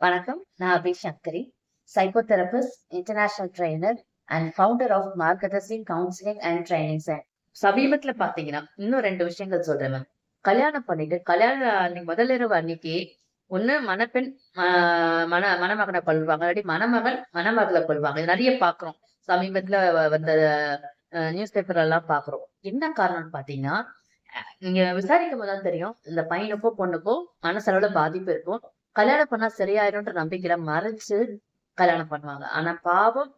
வணக்கம். நான் Abhi Sankari, psychotherapist, international trainer and founder of மார்க்கெட்டர்ஸிங் கவுன்சிலிங் அண்ட் ட்ரைனிங் சென்டர். சமீபத்துல பாத்தீங்கன்னா இன்னும் 2 விஷயங்கள் சொல்றேன் மேம். கல்யாணம் பண்ணிட்டு அன்னைக்கு முதலிரவு அன்னைக்கு ஒண்ணு மணப்பெண் மணமகனை கொல்வாங்க, இல்லாட்டி மணமகள் மணமகளை கொல்வாங்க. இது நிறைய பாக்குறோம். சமீபத்துல வந்த நியூஸ் பேப்பர் எல்லாம் பாக்குறோம். என்ன காரணம்னு பாத்தீங்கன்னா, நீங்க விசாரிக்கும் போதுதான் தெரியும், இந்த பையனுக்கோ பொண்ணுக்கோ மனசளவுல பாதிப்பு இருக்கும். கல்யாணம் பண்ணா சரியாயிரும்ன்ற நம்பிக்கையில மறைச்சு கல்யாணம் பண்ணுவாங்க. ஆனா பாவம்,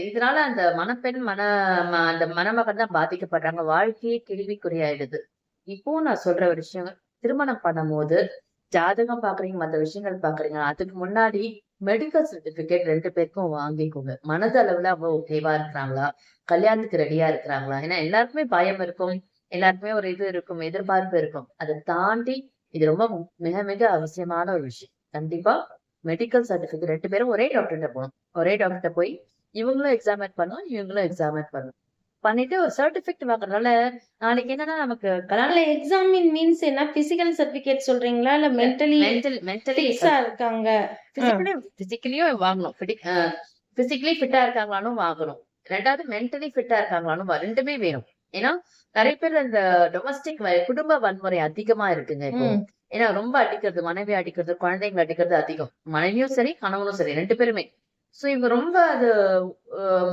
இதனால அந்த அந்த மணமகன் தான் பாதிக்கப்படுறாங்க. வாழ்க்கையே கேள்விக்குறியாயிடுது. இப்போ நான் சொல்ற ஒரு விஷயம், திருமணம் பண்ணும்போது ஜாதகம் பாக்குறீங்க, மற்ற விஷயங்கள் பாக்குறீங்க. அதுக்கு முன்னாடி மெடிக்கல் சர்டிபிகேட் 2 பேருக்கும் வாங்கிக்கோங்க. மனதளவுல அவங்க ஓகேவா இருக்கிறாங்களா, கல்யாணத்துக்கு ரெடியா இருக்கிறாங்களா? ஏன்னா எல்லாருக்குமே பயம் இருக்கும், எல்லாருக்குமே ஒரு இது இருக்கும், எதிர்பார்ப்பு இருக்கும். அதை தாண்டி இது ரொம்ப மிக மிக அவசியமான ஒரு விஷயம். கண்டிப்பா மெடிக்கல் சர்டிபிகேட் 2 பேரும் ஒரே டாக்டர்கிட்ட போகணும். ஒரே டாக்டர்கிட்ட போய் இவங்களும் எக்ஸாமின் பண்ணணும், இவங்களும் எக்ஸாமின் பண்ணணும். பண்ணிட்டு ஒரு சர்டிபிகேட் வாங்குறதுனால நாளைக்கு என்னன்னா நமக்கு எக்ஸாமின் மீன்ஸ் என்ன? பிசிக்கல் சர்டிபிகேட் சொல்றீங்களா இல்ல மென்டலி ஃபிட்டா இருக்காங்க? பிசிக்கலியும் வாங்கணும், பிசிக்கலி ஃபிட்டா இருக்காங்களான்னு வாங்கணும். ரெண்டாவது மென்டலி ஃபிட்டா இருக்காங்களான்னு ரெண்டுமே வேணும். ஏன்னா நிறைய பேர் அந்த டொமஸ்டிக் குடும்ப வன்முறை அதிகமா இருக்குங்க இப்போ. ஏன்னா ரொம்ப அடிக்கிறது, மனைவி அடிக்கிறது, குழந்தைங்க அடிக்கிறது அதிகம். மனைவியும் சரி, கணவனும் சரி, 2 பேருமே. சோ இவங்க ரொம்ப அது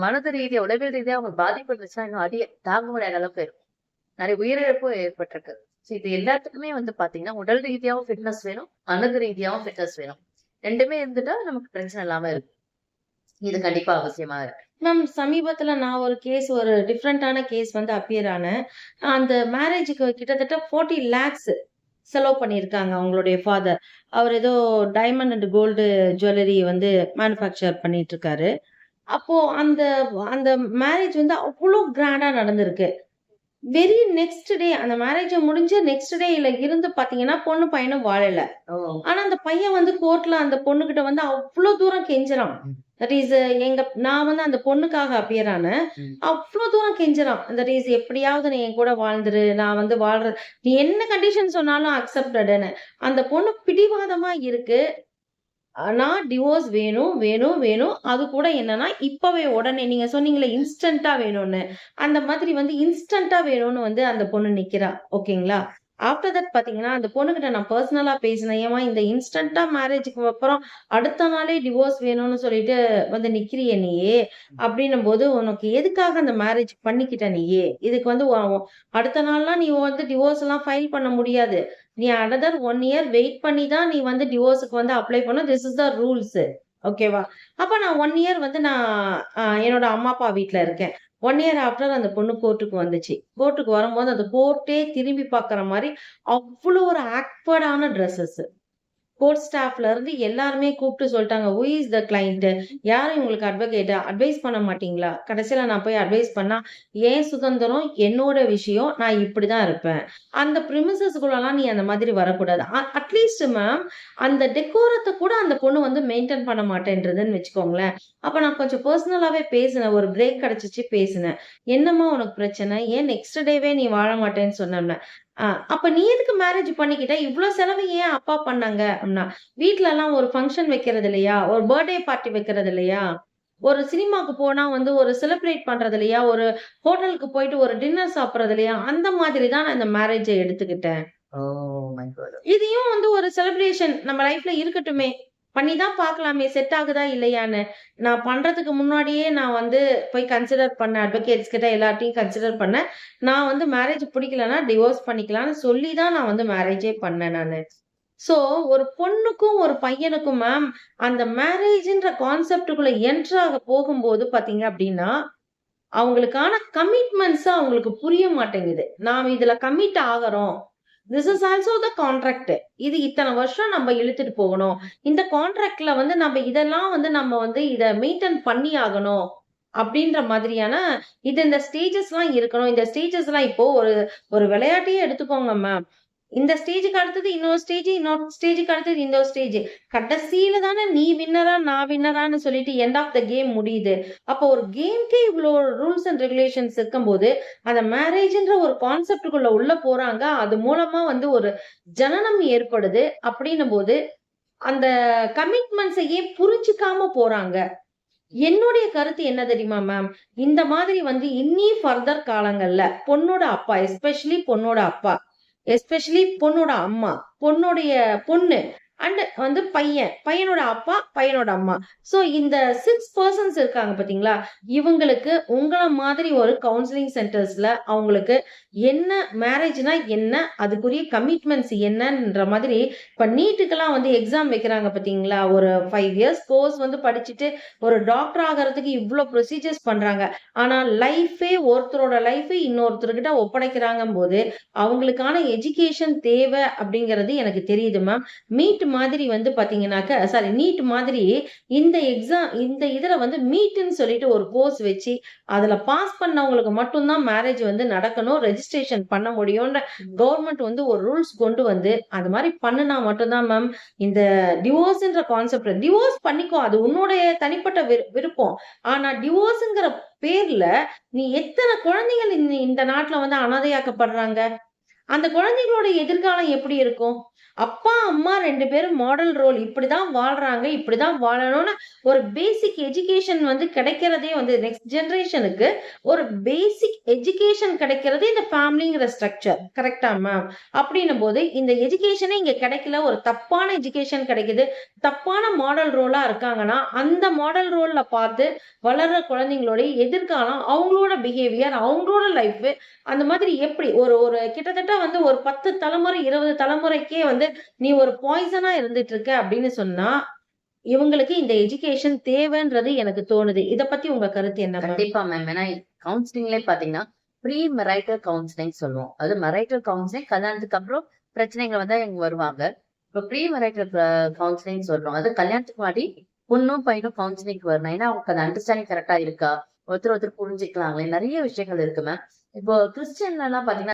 மனது ரீதியா, உளவியல் ரீதியா அவங்க பாதிப்பு இருந்துச்சுன்னா இன்னும் தாங்க முடியாத அளவுக்கு இருக்கும். நிறைய உயிரிழப்பும் ஏற்பட்டிருக்கு. சோ இது எல்லாத்துக்குமே பாத்தீங்கன்னா உடல் ரீதியாவும் ஃபிட்னஸ் வேணும், மனது ரீதியாவும் ஃபிட்னஸ் வேணும். 2மே இருந்துட்டா நமக்கு பிரச்சனை இல்லாம இருக்கு. இது கண்டிப்பா அவசியமா இருக்கு. மேம், சமீபத்துல நான் ஒரு டிஃப்ரெண்டான கேஸ் அப்பியர் ஆனேன். அந்த மேரேஜுக்கு கிட்டத்தட்ட 40 lakhs செலவு பண்ணியிருக்காங்க அவங்களுடைய ஃபாதர். அவர் ஏதோ diamond and gold jewellery manufacture பண்ணிட்டு இருக்காரு. அப்போ அந்த அந்த மேரேஜ் அவ்வளோ கிராண்டா நடந்திருக்கு. வெரி நெக்ஸ்ட் டே அந்த மேரேஜ் முடிஞ்ச நெக்ஸ்ட் டேல இருந்து பாத்தீங்கன்னா பொண்ணு பையனும் வாழல. ஆனா அந்த பையன் கோர்ட்ல அந்த பொண்ணுகிட்ட அவ்வளவு தூரம் கெஞ்சுறான். தட் இஸ் நான் அந்த பொண்ணுக்காக அப்பியர் ஆனேன். அவ்வளவு தூரம் கெஞ்சுறான். தட் இஸ் எப்படியாவது நீ என் கூட வாழ்ந்துரு, நான் வாழ்ற, நீ என்ன கண்டிஷன் சொன்னாலும் அக்செப்டட்னு. அந்த பொண்ணு பிடிவாதமா இருக்கு. நான் டிவோர்ஸ் வேணும், வேணும், வேணும். அது கூட என்னன்னா, இப்பவே உடனே நீங்க சொன்னீங்கல்ல இன்ஸ்டன்ட்டா வேணும்னு. அந்த மாதிரி இன்ஸ்டன்ட்டா வேணும்னு அந்த பொண்ணு நிக்கிறா. ஓகேங்களா? ஆஃப்டர் தட் பாத்தீங்கன்னா, அந்த பொண்ணுகிட்ட நான் பெர்சனலா பேசினேன். ஏம்மா இந்த இன்ஸ்டன்ட்டா மேரேஜுக்கு அப்புறம் அடுத்த நாளே டிவோர்ஸ் வேணும்னு சொல்லிட்டு நிக்கிறியே நீயு. அப்படின்னும்போது, உனக்கு எதுக்காக அந்த மேரேஜ் பண்ணிக்கிட்ட நீயு? இதுக்கு அடுத்த நாள்லாம் நீ டிவோர்ஸ் எல்லாம் ஃபைல் பண்ண முடியாது. நீ அனதர் 1 இயர் வெயிட் பண்ணி தான் நீ டிவோர்ஸ்க்கு அப்ளை பண்ணணும். This is the rules. ஓகேவா? அப்ப நான் 1 இயர் நான் என்னோட அம்மா, அப்பா வீட்ல இருக்கேன். 1 இயர் ஆஃப்டர் அந்த பொண்ணு கோர்ட்டுக்கு வந்துச்சு. கோர்ட்டுக்கு வரும்போது அந்த கோர்ட்டே திரும்பி பார்க்குற மாரி அவ்ளோ ஒரு ஆக்வர்டான ட்ரெஸ்ஸஸ். கோர்ட் ஸ்டாஃப்ல இருந்து எல்லாருமே கூப்பிட்டு சொல்லிட்டாங்க, "ஹூ இஸ் த கிளையன்ட்? யாரு உங்களுக்கு அட்வொகேட்? அட்வைஸ் பண்ண மாட்டீங்களா?" கடைசியில நான் போய் அட்வைஸ் பண்ணா, "என் சுதந்திரம், என்னோட விஷயம். நான் இப்படிதான் இருப்பேன். அந்த பிரிமிசஸ்குள்ளலாம் நீ அந்த மாதிரி வரக்கூடாது." அட்லீஸ்ட் மேம் அந்த டெக்கோரத்த கூட அந்த பொண்ணு மெயின்டெயின் பண்ண மாட்டேன்றதுன்னு வச்சுக்கோங்களேன். அப்ப நான் கொஞ்சம் பெர்சனலாவே பேசினேன். ஒரு பிரேக் கிடைச்சுச்சு பேசினேன். "என்னம்மா உனக்கு பிரச்சனை? ஏன் நெக்ஸ்ட் டேவே நீ வாழ மாட்டேன்னு சொன்னேன்னேன்." அப்ப நீ எதுக்கு மேரேஜ் பண்ணிக்கிட்ட? இவ்ளோ செலவு ஏன் அப்பா பண்ணாங்க? அப்டின்னா, வீட்லலாம் ஒரு ஃபங்ஷன் வைக்கிறது இல்லையா? ஒரு பர்த்டே பார்ட்டி வைக்கிறது இல்லையா? ஒரு சினிமாக்கு போனா ஒரு செலிப்ரேட் பண்றது இல்லையா? ஒரு ஹோட்டலுக்கு போயிட்டு ஒரு டின்னர் சாப்பிடுறது இல்லையா? அந்த மாதிரி தான் நான் இந்த மேரேஜ எடுத்துக்கிட்டேன். இதையும் ஒரு செலிப்ரேஷன் நம்ம லைஃப்ல இருக்கட்டுமே! பண்ணி தான் பார்க்கலாமே! செட் ஆகுதா இல்லையான்னு. நான் பண்றதுக்கு முன்னாடியே நான் போய் கன்சிடர் பண்ணேன். அட்வொகேட்ஸ் கிட்ட எல்லார்ட்டயும் கன்சிடர் பண்ணேன். நான் மேரேஜ் பிடிக்கலன்னா டிவோர்ஸ் பண்ணிக்கலான்னு சொல்லி தான் நான் மேரேஜே பண்ணேன் நானு. சோ, ஒரு பொண்ணுக்கும், ஒரு பையனுக்கும் மேம், அந்த மேரேஜ்ன்ற கான்செப்ட்க்குள்ள என்டர் ஆக போகும்போது பார்த்தீங்க அப்டின்னா, அவங்களுக்கான கமிட்மெண்ட்ஸ் அவங்களுக்கு புரிய மாட்டேங்குது. நாம இதுல கமிட் ஆகுறோம். This is also the contract. இது இத்தன வருஷம் நம்ம இழுத்துட்டு போகணும். இந்த கான்ட்ராக்ட்ல நம்ம இதெல்லாம் நம்ம இத மெயின்டெயின் பண்ணி ஆகணும். அப்படின்ற மாதிரியான இந்த ஸ்டேஜஸ்லாம் இருக்கணும். இந்த ஸ்டேஜஸ்லாம் இப்போ ஒரு ஒரு விளையாட்டையே எடுத்துக்கோங்க மேம். இந்த ஸ்டேஜ்க்கு அடுத்தது இன்னொரு ஸ்டேஜ்க்கு அடுத்தது இன்னொரு ஸ்டேஜ். கடைசியில தானே நீ வின்னரா, நான் வின்னரான்னு சொல்லிட்டு எண்ட் ஆஃப் த கேம் முடியுது. அப்போ ஒரு கேம்க்கே இவ்ளோ ரூல்ஸ் அண்ட் ரெகுலேஷன்ஸ் இருக்கும்போது, அந்த மேரேஜ்ன்ற ஒரு கான்செப்ட்க்குள்ள உள்ள போறாங்க. அது மூலமா ஒரு ஜனனம் ஏற்படுது. அப்படின்னும்போது, அந்த கமிட்மெண்ட்ஸையே புரிஞ்சுக்காம போறாங்க. என்னுடைய கருத்து என்ன தெரியுமா மேம்? இந்த மாதிரி வந்து இன்னி ஃபர்தர் காலங்கள்ல பொண்ணோட அப்பா, பொண்ணோட அப்பா, எஸ்பெஷலி பொண்ணோட அம்மா, பொண்ணுடைய பொண்ணு அண்ட் வந்து பையன், பையனோட அப்பா, பையனோட அம்மா. சோ இந்த 6 பெர்சன்ஸ் இருக்காங்க பாத்தீங்களா? இவங்களுக்கு உங்கள மாதிரி ஒரு கவுன்சிலிங் சென்டர்ஸ்ல அவங்களுக்கு என்ன மேரேஜ்னா என்ன? அதுக்குரிய கமிட்மெண்ட்ஸ் என்னன்ற மாதிரி இப்ப நீட்டுக்கெல்லாம் வந்து எக்ஸாம் வைக்கிறாங்க பாத்தீங்களா? ஒரு 5 இயர்ஸ் கோர்ஸ் வந்து படிச்சுட்டு ஒரு டாக்டர் ஆகறதுக்கு இவ்ளோ ப்ரொசீஜர்ஸ் பண்றாங்க. ஆனா ஒருத்தரோட லைஃபே இன்னொருத்தர்கிட்ட ஒப்படைக்கிறாங்கம்போது, அவங்களுக்கான எஜுகேஷன் தேவை அப்படிங்கிறது எனக்கு தெரியுது மேம். நீட் மாதிரி இந்த இதுல வந்து மீட்ன்னு சொல்லிட்டு ஒரு கோர்ஸ் வச்சு, அதுல பாஸ் பண்ணவங்களுக்கு மட்டும் தான் மேரேஜ் வந்து நடக்கணும். ரெஜிஸ்ட்ரேஷன் பண்ண முடியும்ன்ற கவர்மெண்ட் வந்து ஒரு ரூல்ஸ் கொண்டு வந்து, அது மாரி பண்ணுனா மட்டும் தான் மேம் இந்த டிவோர்ஸ்ன்ற டிவோர்ஸ் பண்ணிக்கோ. அது உன்னுடைய தனிப்பட்ட விருப்பம். ஆனா டிவோர்ஸ்ங்கிற பேர்ல நீ எத்தன குழந்தைகள் இந்த நாட்டுல வந்து அனாதையாக்கப்படுறாங்க? அந்த குழந்தைகளோட எதிர்காலம் எப்படி இருக்கும்? அப்பா, அம்மா 2 பேரும் மாடல் ரோல் இப்படிதான் வாழ்றாங்க, இப்படிதான் வாழணும்னு ஒரு பேசிக் எஜுகேஷன் வந்து கிடைக்கிறதே வந்து நெக்ஸ்ட் ஜெனரேஷனுக்கு ஒரு பேசிக் எஜுகேஷன் கிடைக்கிறதே இந்த ஃபேமிலிங்கிற ஸ்ட்ரக்சர். கரெக்ட்டா மேம்? அப்படின்னும்போது இந்த எஜுகேஷனே இங்க கிடைக்கல. ஒரு தப்பான எஜுகேஷன் கிடைக்குது. தப்பான மாடல் ரோலா இருக்காங்கன்னா, அந்த மாடல் ரோல்ல பார்த்து வளர்ற குழந்தைங்களோட எதிர்காலம், அவங்களோட பிஹேவியர், அவங்களோட லைஃப் அந்த மாதிரி எப்படி ஒரு ஒரு கிட்டத்தட்ட வந்து ஒரு 10 தலைமுறை, 20 தலைமுறைக்கே வந்து நீ ஒரு பாய்சனா இருந்துட்டு இருக்க அப்படின்னு சொன்னா, இவங்களுக்கு இந்த எஜுகேஷன் தேவைன்றது எனக்கு தோணுது. இத பத்தி உங்க கருத்து என்ன மேம்? கண்டிப்பா மேம். ஏன்னா கவுன்சிலிங்லயே பாத்தீங்கன்னா, ப்ரீ மெரைட்டல் கவுன்சிலிங் சொல்லுவோம். அது மெரைட்டல் கவுன்சிலிங் கல்யாணத்துக்கு அப்புறம் பிரச்சனைகள் வந்தா இங்க வருவாங்க. இப்ப ப்ரீ மெரைட்டல் கவுன்சிலிங் சொல்றோம். அது கல்யாணத்துக்கு முன்னாடி பொண்ணும் பையனும் கவுன்சிலிங்க்கு வரணும். ஏன்னா அவங்களுக்கு அந்த அண்டர்ஸ்டாண்டிங் கரெக்டா இருக்கா? ஒருத்தர் ஒருத்தர் புரிஞ்சுக்கலாங்களே. நிறைய விஷயங்கள் இருக்கு மேம். இப்போ கிறிஸ்டியன்ல எல்லாம் பாத்தீங்கன்னா